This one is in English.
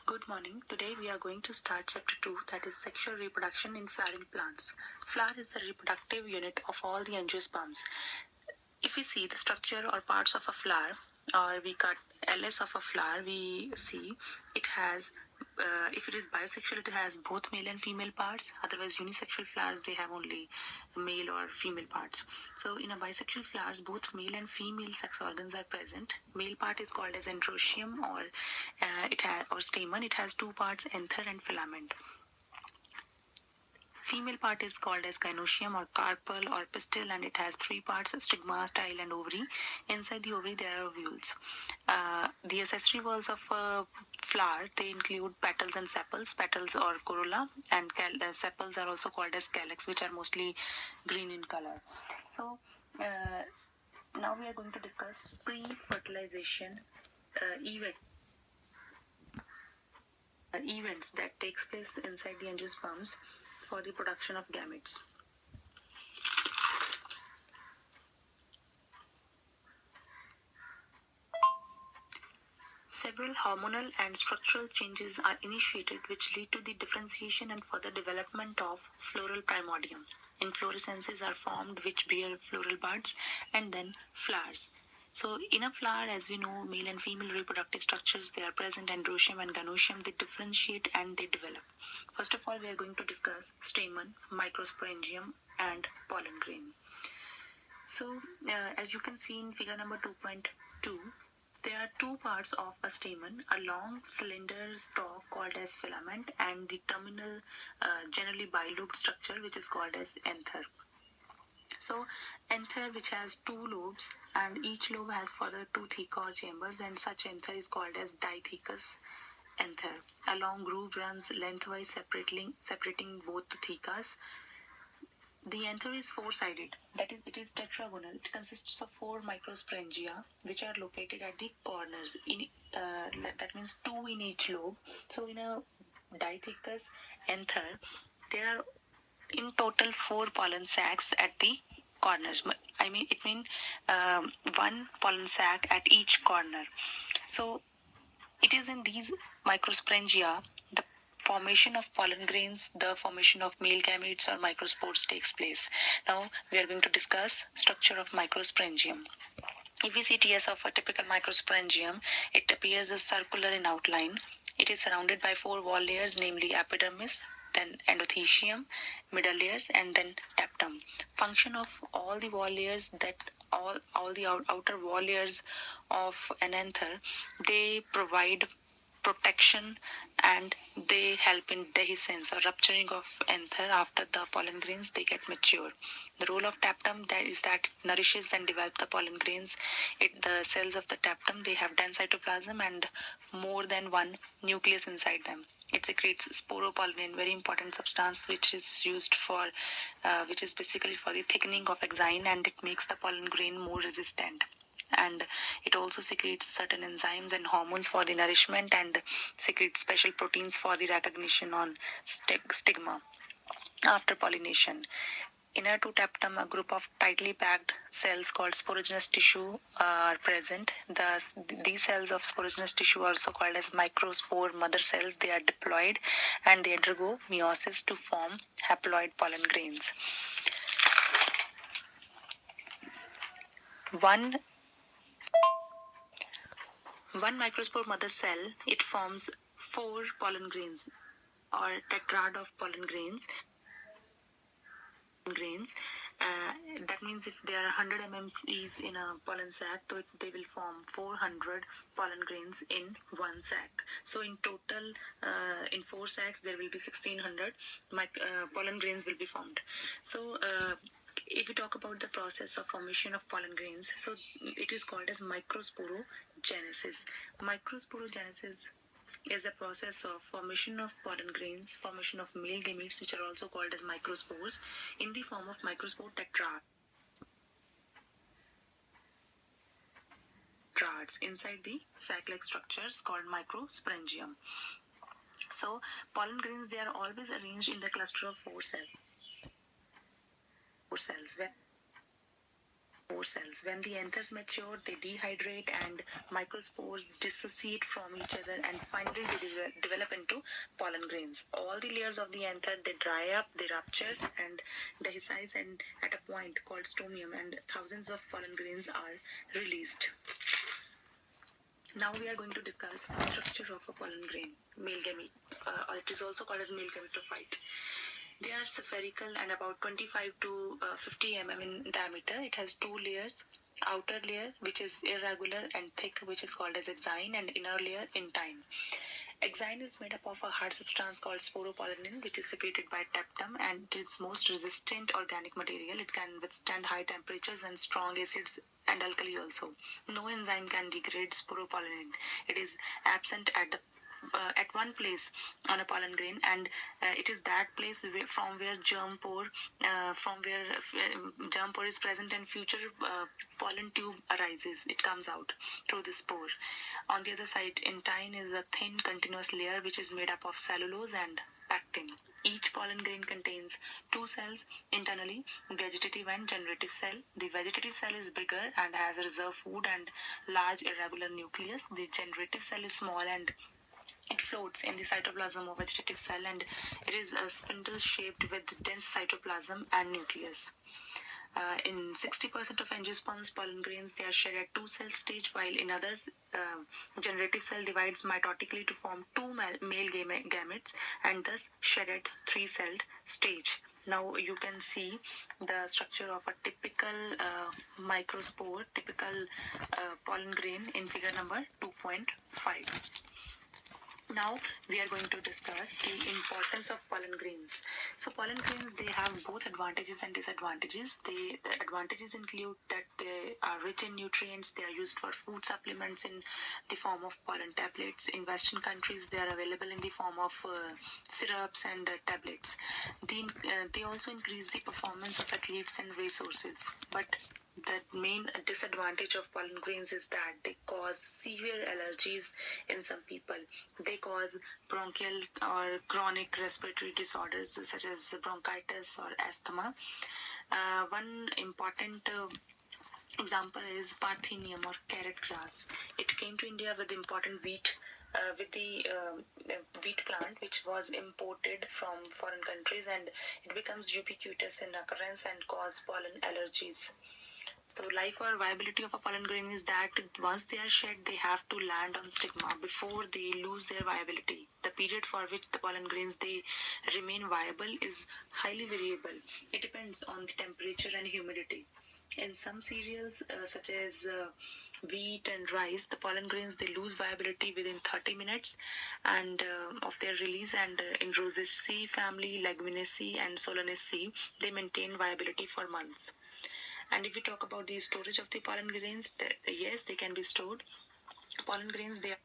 Good morning. Today we are going to start chapter 2, that is sexual reproduction in flowering plants. Flower is the reproductive unit of all the angiosperms. If we see the structure or parts of a flower, or we cut LS of a flower, we see it has, if it is bisexual, it has both male and female parts. Otherwise, unisexual flowers, they have only male or female parts. So in a bisexual flowers, both male and female sex organs are present. Male part is called as androecium or stamen. It has two parts, anther and filament. Female part is called as gynoecium or carpel or pistil, and it has three parts, stigma, style and ovary. Inside the ovary there are ovules. The accessory walls of a flower, they include petals and sepals, petals or corolla, and sepals are also called as calyx, which are mostly green in color. So now we are going to discuss pre-fertilization events that takes place inside the angiosperms for the production of gametes. Several hormonal and structural changes are initiated which lead to the differentiation and further development of floral primordium. Inflorescences are formed which bear floral buds and then flowers. So in a flower, as we know, male and female reproductive structures, they are present, androecium and gynoecium, they differentiate and they develop. First of all, we are going to discuss stamen, microsporangium and pollen grain. So as you can see in figure number 2.2, there are two parts of a stamen, a long cylinder stalk called as filament and the terminal generally bilobed structure which is called as anther. So anther, which has two lobes, and each lobe has further two theca or chambers, and such anther is called as dithecous anther. A long groove runs lengthwise separating both the thecas. The anther is four-sided, that is, it is tetragonal. It consists of four microsporangia, which are located at the corners. That means two in each lobe. So in a dithecous anther, there are in total four pollen sacs at the corners. It means one pollen sac at each corner. So it is in these microsporangia the formation of pollen grains, the formation of male gametes or microspores takes place. Now we are going to discuss structure of microsporangium. If we see TS of a typical microsporangium, it appears as circular in outline. It is surrounded by four wall layers, namely epidermis, then endothecium, middle layers, and then tapetum. Function of all the wall layers, that all the outer wall layers of an anther, they provide protection and they help in dehiscence or rupturing of anther after the pollen grains they get mature. The role of tapetum that it nourishes and develops the pollen grains. The cells of the tapetum, they have dense cytoplasm and more than one nucleus inside them. It secretes sporopollen, very important substance which is used for, which is basically for the thickening of exine, and it makes the pollen grain more resistant. And it also secretes certain enzymes and hormones for the nourishment and secretes special proteins for the recognition on stigma after pollination. Inner to tapetum, a group of tightly packed cells called sporogenous tissue are present. These cells of sporogenous tissue are also called as microspore mother cells. They are diploid and they undergo meiosis to form haploid pollen grains. One microspore mother cell, it forms four pollen grains or tetrad of pollen grains. That means if there are 100 mmCs in a pollen sac, so they will form 400 pollen grains in one sac. So in total, in four sacs, there will be 1600 pollen grains will be formed. So if we talk about the process of formation of pollen grains, so it is called as microsporogenesis. Microsporogenesis is the process of formation of pollen grains, formation of male gametes, which are also called as microspores, in the form of microspore tetrads inside the sac-like structures called microsporangium. So pollen grains, they are always arranged in the cluster of four cells. Where spore cells. When the anthers mature, they dehydrate and microspores dissociate from each other, and finally they develop into pollen grains. All the layers of the anther, they dry up, they rupture and dehisce, and at a point called stomium, and thousands of pollen grains are released. Now we are going to discuss the structure of a pollen grain, male gamete, or it is also called as male gametophyte. They are spherical and about 25 to 50 mm in diameter. It has two layers: outer layer, which is irregular and thick, which is called as exine, and inner layer, intine. Exine is made up of a hard substance called sporopollenin, which is secreted by tapetum, and it is most resistant organic material. It can withstand high temperatures and strong acids and alkali also. No enzyme can degrade sporopollenin. It is absent at one place on a pollen grain, and it is that place from where germ pore is present, and future pollen tube arises. It comes out through this pore. On the other side, intine is a thin continuous layer which is made up of cellulose and pectin. Each pollen grain contains two cells internally, vegetative and generative cell. The vegetative cell is bigger and has reserve food and large irregular nucleus. The generative cell is small and it floats in the cytoplasm of vegetative cell, and it is a spindle shaped with dense cytoplasm and nucleus. In 60% of angiosperms pollen grains, they are shed at two-cell stage, while in others, generative cell divides mitotically to form two male gametes and thus shed at three-celled stage. Now you can see the structure of a typical microspore, typical pollen grain in figure number 2.5. Now we are going to discuss the importance of pollen grains. So pollen grains, they have both advantages and disadvantages. The advantages include that they are rich in nutrients. They are used for food supplements in the form of pollen tablets. In Western countries, they are available in the form of syrups and tablets. They also increase the performance of athletes and racehorses. But the main disadvantage of pollen grains is that they cause severe allergies in some people. They cause bronchial or chronic respiratory disorders such as bronchitis or asthma. One important example is Parthenium or carrot grass. It came to India with important wheat. With the wheat plant, which was imported from foreign countries, and it becomes ubiquitous in occurrence and cause pollen allergies. So life or viability of a pollen grain is that once they are shed, they have to land on stigma before they lose their viability. The period for which the pollen grains they remain viable is highly variable. It depends on the temperature and humidity. In some cereals, such as wheat and rice, the pollen grains they lose viability within 30 minutes and of their release. And in Rosaceae family, Leguminaceae and Solanaceae, they maintain viability for months. And if we talk about the storage of the pollen grains, yes, they can be stored. Pollen grains, they are